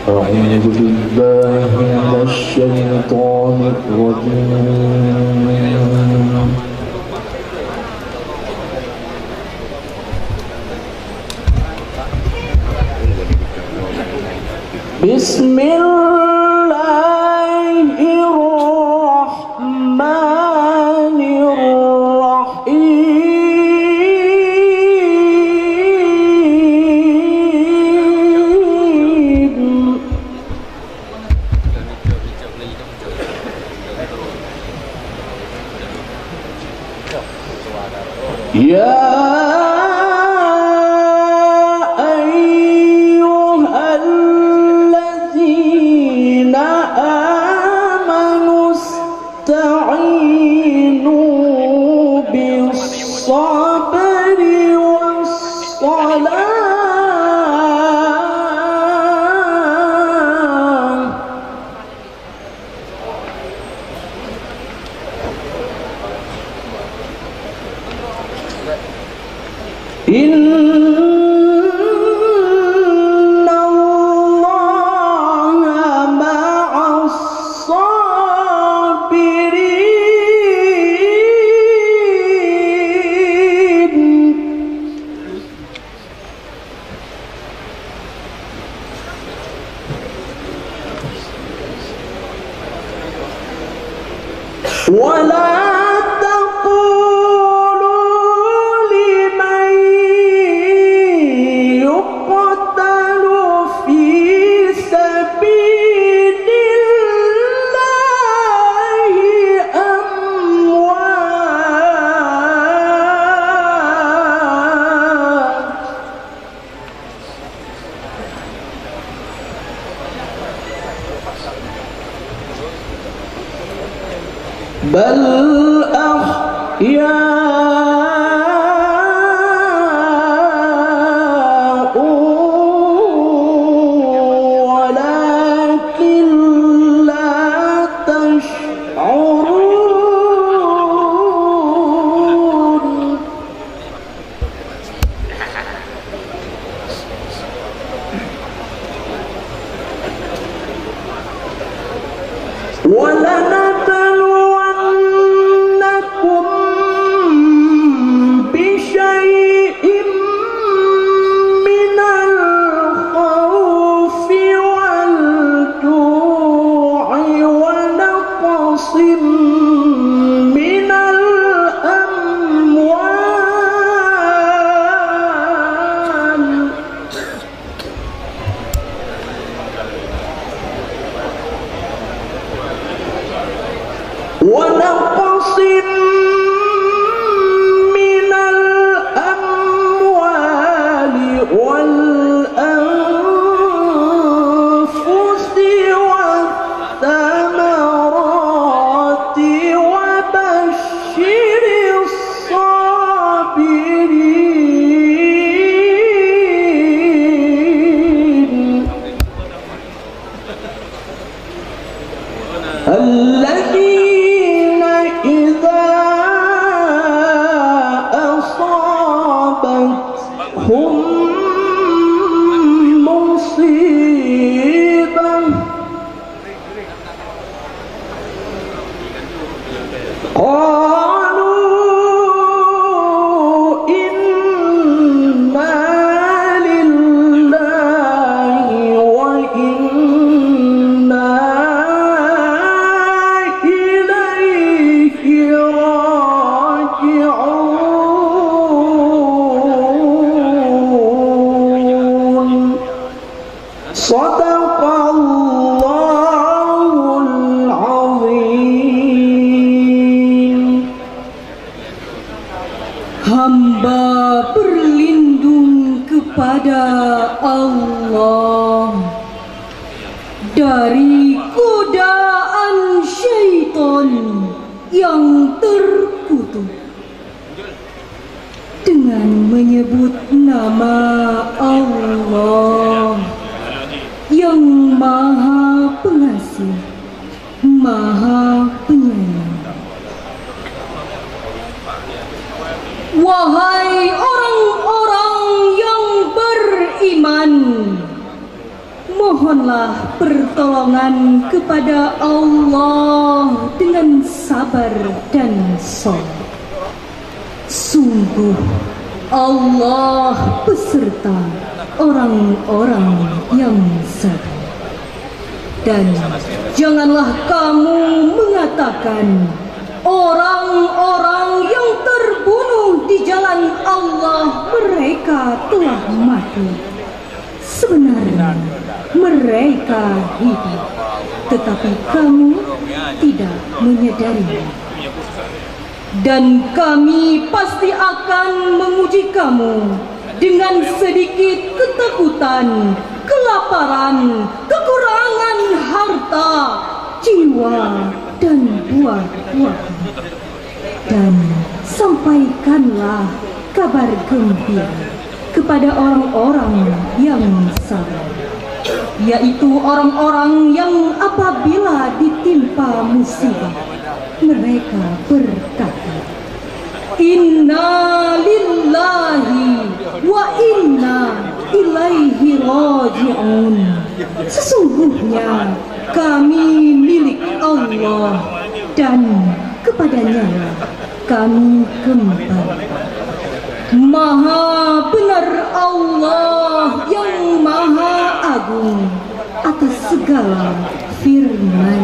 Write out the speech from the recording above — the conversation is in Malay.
أعوذ بالله من الشيطان الرجيم بسم الله الرحمن الرحيم يا بل أحياء ولكن لا تشعرون ونقص من الأموال والأنفس والثمرات وبشر الصابرين الذين إذا أصابتهم مصيبة قالوا إنا لله وإنا إليه راجعون صدق الله العظيم. Hamba berlindung kepada Allah dari godaan syaitan yang terkutuk dengan menyebut nama Allah yang Maha Pengasih, Maha Penyayang. Wahai orang-orang yang beriman, mohonlah pertolongan kepada Allah dengan sabar dan sholat. Sungguh Allah beserta orang-orang yang sabar. Dan janganlah kamu mengatakan orang-orang yang terbunuh di jalan Allah mereka telah mati. Sebenarnya mereka hidup, tetapi kamu tidak menyadarinya. Dan kami pasti akan menguji kamu dengan sedikit ketakutan, kelaparan, kekurangan harta, jiwa, dan buah-buah. Dan sampaikanlah kabar gembira kepada orang-orang yang sabar, yaitu orang-orang yang apabila ditimpa musibah mereka berkata, Inna lillahi wa inna ilaihi raji'un. Sesungguhnya kami milik Allah dan kepadanya kami kembali. Maha benar Allah yang maha agung atas segala firman.